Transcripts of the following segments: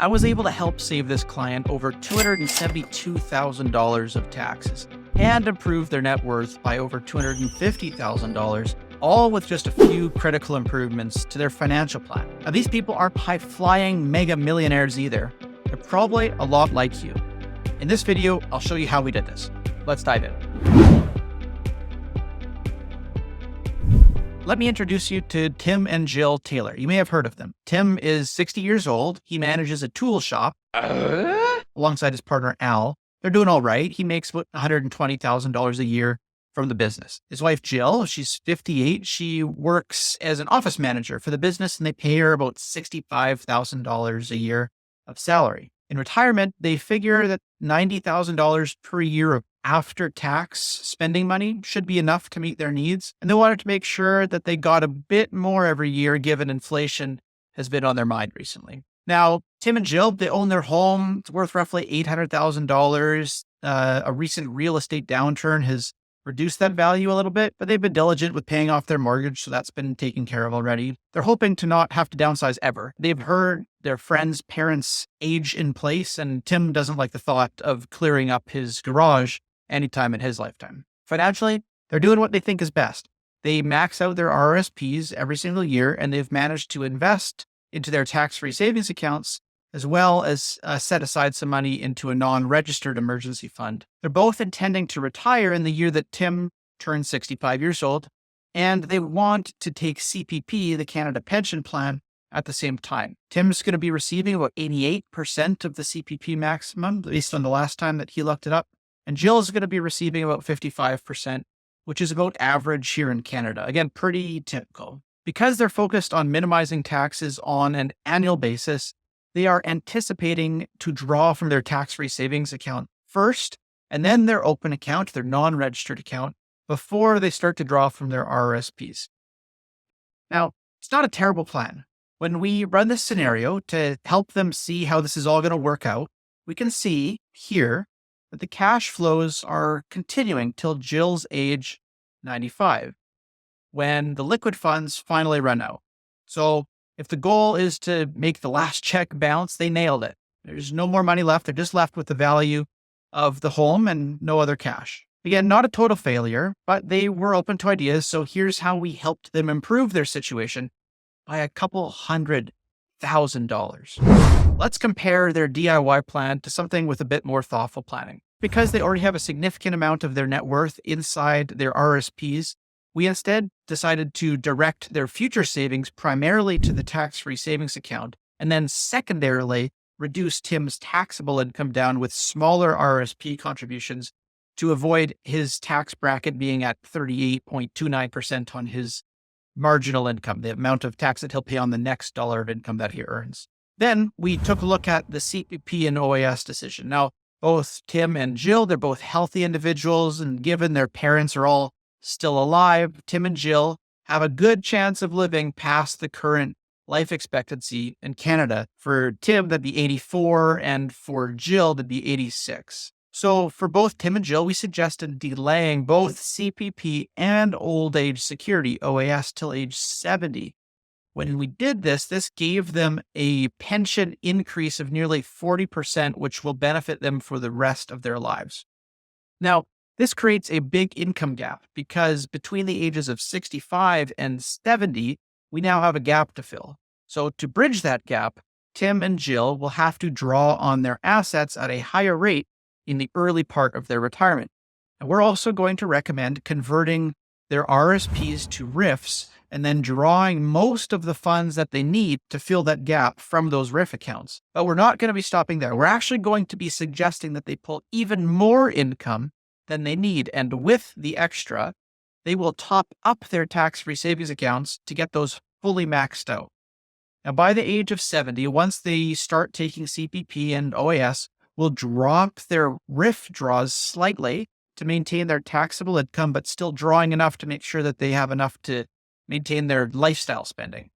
I was able to help save this client over $272,000 of taxes and improve their net worth by over $250,000, all with just a few critical improvements to their financial plan. Now, these people aren't high-flying mega millionaires either. They're probably a lot like you. In this video, I'll show you how we did this. Let's dive in. Let me introduce you to Tim and Jill Taylor. You may have heard of them. Tim is 60 years old. He manages a tool shop alongside his partner, Al. They're doing all right. He makes about $120,000 a year from the business. His wife, Jill, she's 58. She works as an office manager for the business, and they pay her about $65,000 a year of salary. In retirement, they figure that $90,000 per year of after-tax spending money should be enough to meet their needs. And they wanted to make sure that they got a bit more every year, given inflation has been on their mind recently. Now, Tim and Jill, they own their home. It's worth roughly $800,000. A recent real estate downturn has reduced that value a little bit, but they've been diligent with paying off their mortgage, so that's been taken care of already. They're hoping to not have to downsize ever. They've heard their friends' parents age in place, and Tim doesn't like the thought of clearing up his garage anytime in his lifetime. Financially, they're doing what they think is best. They max out their RSPs every single year, and they've managed to invest into their tax-free savings accounts, as well as set aside some money into a non-registered emergency fund. They're both intending to retire in the year that Tim turns 65 years old, and they want to take CPP, the Canada Pension Plan, at the same time. Tim's going to be receiving about 88% of the CPP maximum, based on the last time that he looked it up, and Jill is going to be receiving about 55%, which is about average here in Canada. Again, pretty typical. Because they're focused on minimizing taxes on an annual basis, they are anticipating to draw from their tax-free savings account first, and then their open account, their non-registered account, before they start to draw from their RRSPs. Now, it's not a terrible plan. When we run this scenario to help them see how this is all going to work out, we can see here that the cash flows are continuing till Jill's age 95, when the liquid funds finally run out. So if the goal is to make the last check bounce, they nailed it. There's no more money left. They're just left with the value of the home and no other cash. Again, not a total failure, but they were open to ideas. So here's how we helped them improve their situation by a couple $100,000. Let's compare their DIY plan to something with a bit more thoughtful planning. Because they already have a significant amount of their net worth inside their RSPs, we instead decided to direct their future savings primarily to the tax-free savings account, and then secondarily reduce Tim's taxable income down with smaller RSP contributions to avoid his tax bracket being at 38.29% on his marginal income, the amount of tax that he'll pay on the next dollar of income that he earns. Then we took a look at the CPP and OAS decision. Now, both Tim and Jill, they're both healthy individuals, and given their parents are all still alive, Tim and Jill have a good chance of living past the current life expectancy in Canada. For Tim, that'd be 84, and for Jill, that'd be 86. So for both Tim and Jill, we suggested delaying both CPP and old age security, OAS, till age 70. When we did this, this gave them a pension increase of nearly 40%, which will benefit them for the rest of their lives. Now, this creates a big income gap because between the ages of 65 and 70, we now have a gap to fill. So to bridge that gap, Tim and Jill will have to draw on their assets at a higher rate in the early part of their retirement. And we're also going to recommend converting their RSPs to RIFs and then drawing most of the funds that they need to fill that gap from those RIF accounts. But we're not going to be stopping there. We're actually going to be suggesting that they pull even more income than they need. And with the extra, they will top up their tax-free savings accounts to get those fully maxed out. Now, by the age of 70, once they start taking CPP and OAS, we'll drop their RIF draws slightly to maintain their taxable income, but still drawing enough to make sure that they have enough to maintain their lifestyle spending.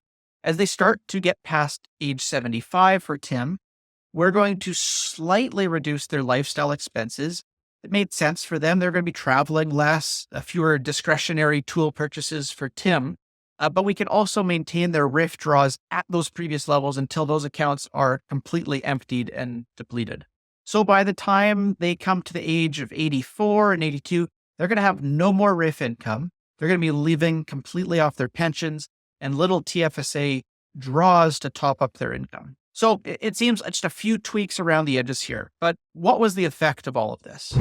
As they start to get past age 75 for Tim, we're going to slightly reduce their lifestyle expenses. It made sense for them. They're going to be traveling less, fewer discretionary tool purchases for Tim. but we can also maintain their RIF draws at those previous levels until those accounts are completely emptied and depleted. So by the time they come to the age of 84 and 82, they're going to have no more RIF income. They're going to be living completely off their pensions and little TFSA draws to top up their income. So it seems just a few tweaks around the edges here. But what was the effect of all of this?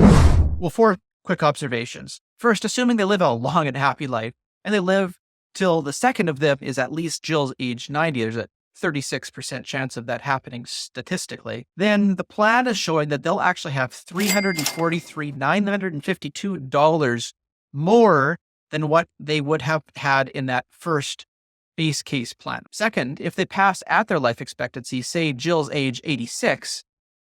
Well, 4 quick observations. First, assuming they live a long and happy life, and they live till the second of them is at least Jill's age 90, there's a 36% chance of that happening statistically, then the plan is showing that they'll actually have $343,952 more than what they would have had in that first base case plan. Second, if they pass at their life expectancy, say Jill's age 86,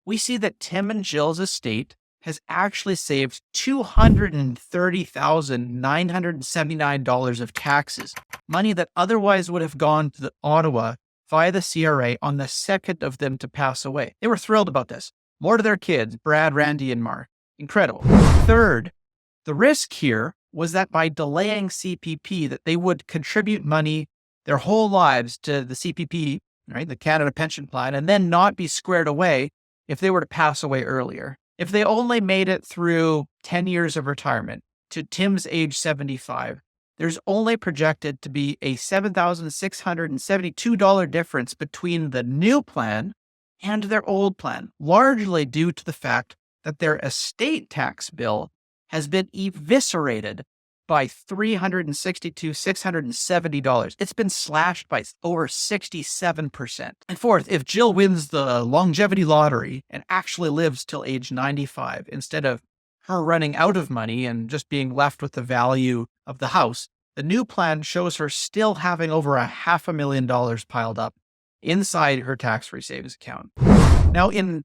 we see that Tim and Jill's estate has actually saved $230,979 of taxes, money that otherwise would have gone to Ottawa via the CRA on the second of them to pass away. They were thrilled about this. More to their kids, Brad, Randy, and Mark. Incredible. Third, the risk here was that by delaying CPP, that they would contribute money their whole lives to the CPP, right, the Canada Pension Plan, and then not be squared away if they were to pass away earlier. If they only made it through 10 years of retirement to Tim's age 75, there's only projected to be a $7,672 difference between the new plan and their old plan, largely due to the fact that their estate tax bill has been eviscerated by $362,670. It's been slashed by over 67%. And fourth, if Jill wins the longevity lottery and actually lives till age 95, instead of her running out of money and just being left with the value of the house, the new plan shows her still having over $500,000 piled up inside her tax-free savings account. Now, in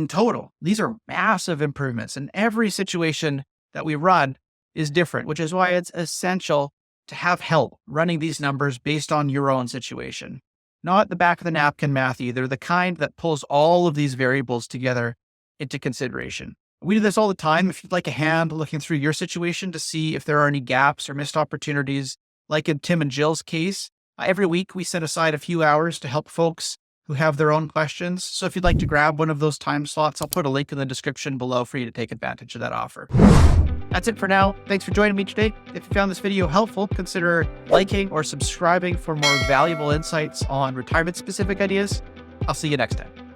total, these are massive improvements, and every situation that we run is different, which is why it's essential to have help running these numbers based on your own situation. Not the back of the napkin math either, the kind that pulls all of these variables together into consideration. We do this all the time. If you'd like a hand looking through your situation to see if there are any gaps or missed opportunities, like in Tim and Jill's case, every week we set aside a few hours to help folks who have their own questions. So if you'd like to grab one of those time slots, I'll put a link in the description below for you to take advantage of that offer. That's it for now. Thanks for joining me today. If you found this video helpful, consider liking or subscribing for more valuable insights on retirement-specific ideas. I'll see you next time.